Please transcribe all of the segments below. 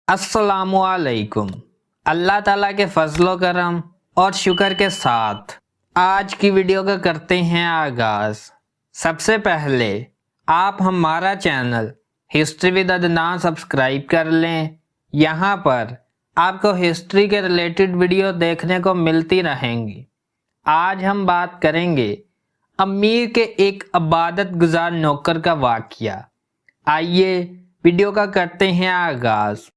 अस्सलामु अलैकुम। अल्लाह ताला के फजलो करम और शुक्र के साथ आज की वीडियो का करते हैं आगाज़। सबसे पहले आप हमारा channel history with Adnan subscribe कर लें। यहाँ पर आपको हिस्ट्री के रिलेटेड वीडियो देखने को मिलती रहेंगी। आज हम बात करेंगे अमीर के एक इबादत गुजार नौकर का वाक़या। आइए वीडियो का करते हैं आगाज़।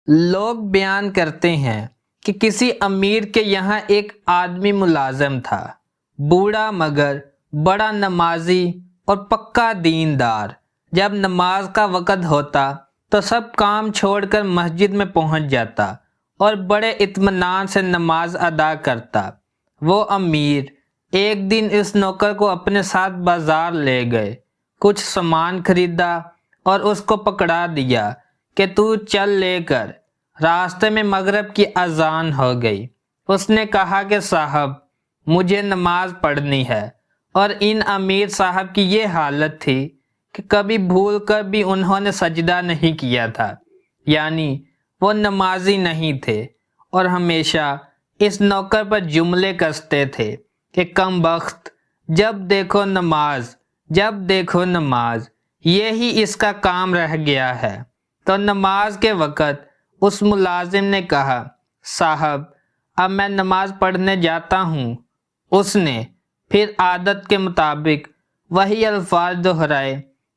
लोग बयान करते हैं कि किसी अमीर के यहाँ एक आदमी मुलाजिम था, बूढ़ा मगर बड़ा नमाजी और पक्का दीनदार। जब नमाज का वक़्त होता तो सब काम छोड़कर मस्जिद में पहुंच जाता और बड़े इत्मीनान से नमाज अदा करता। वो अमीर एक दिन इस नौकर को अपने साथ बाजार ले गए, कुछ सामान खरीदा और उसको पकड़ा दिया कि तू चल लेकर। रास्ते में मगरिब की अजान हो गई। उसने कहा कि साहब मुझे नमाज पढ़नी है। और इन अमीर साहब की ये हालत थी कि कभी भूल कर भी उन्होंने सजदा नहीं किया था, यानी वो नमाजी नहीं थे और हमेशा इस नौकर पर जुमले कसते थे कि कम बख्त, जब देखो नमाज, जब देखो नमाज, यही इसका काम रह गया है। तो नमाज के वक़्त उस मुलाजिम ने कहा, साहब अब मैं नमाज पढ़ने जाता हूँ। उसने फिर आदत के मुताबिक वही अल्फाज दोहराए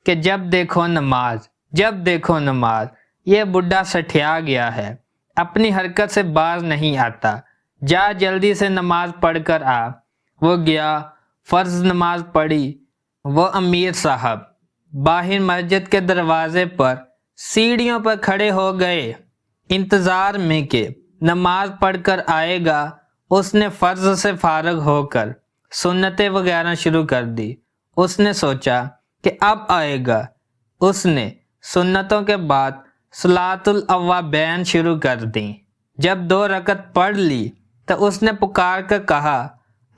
कि जब देखो नमाज, जब देखो नमाज। ये बुढ़ा सठिया गया है, अपनी हरकत से बाज नहीं आता, जा जल्दी से नमाज पढ़ कर आ। वो गया, फ़र्ज नमाज पढ़ी। वो अमीर साहब बाहर मस्जिद के दरवाजे पर सीढ़ियों पर खड़े हो गए, इंतज़ार में कि नमाज पढ़कर आएगा। उसने फ़र्ज से फारग होकर सुन्नतें वगैरह शुरू कर दी। उसने सोचा कि अब आएगा। उसने सुन्नतों के बाद सलातुल अव्वाबैन शुरू कर दी। जब 2 रकत पढ़ ली तो उसने पुकार कर कहा,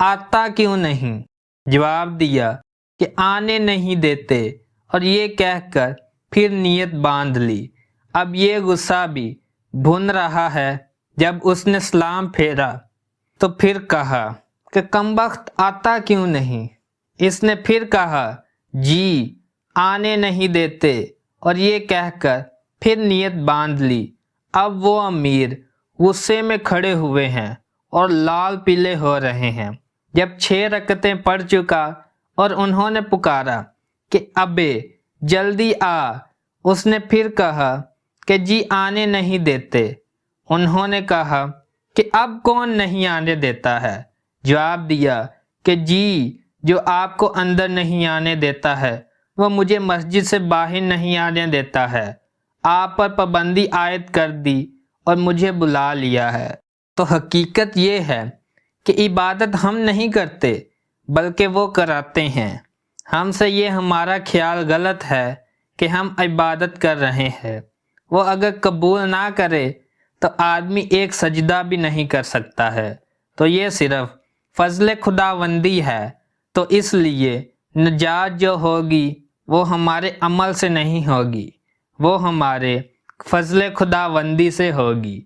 आता क्यों नहीं? जवाब दिया कि आने नहीं देते। और ये कहकर फिर नीयत बांध ली। अब ये गुस्सा भी भुन रहा है। जब उसने सलाम फेरा तो फिर कहा कि कमबख्त आता क्यों नहीं? इसने फिर कहा, जी आने नहीं देते। और ये कहकर फिर नीयत बांध ली। अब वो अमीर गुस्से में खड़े हुए हैं और लाल पीले हो रहे हैं। जब 6 रकतें पढ़ चुका और उन्होंने पुकारा कि अबे जल्दी आ, उसने फिर कहा कि जी आने नहीं देते। उन्होंने कहा कि अब कौन नहीं आने देता है? जवाब दिया कि जी, जो आपको अंदर नहीं आने देता है वह मुझे मस्जिद से बाहर नहीं आने देता है। आप पर पाबंदी आयद कर दी और मुझे बुला लिया है। तो हकीकत ये है कि इबादत हम नहीं करते बल्कि वो कराते हैं। हमसे ये हमारा ख्याल गलत है कि हम इबादत कर रहे हैं। वो अगर कबूल ना करे तो आदमी एक सजदा भी नहीं कर सकता है। तो ये सिर्फ फजल खुदावंदी है। तो इसलिए नजात जो होगी वो हमारे अमल से नहीं होगी, वो हमारे फजल खुदावंदी से होगी।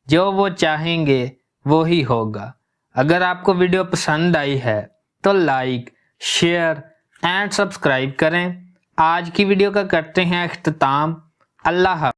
जो वो चाहेंगे वो ही होगा। अगर आपको वीडियो पसंद आई है तो लाइक, शेयर एंड सब्सक्राइब करें। आज की वीडियो का करते हैं इख्तिताम। अल्लाह।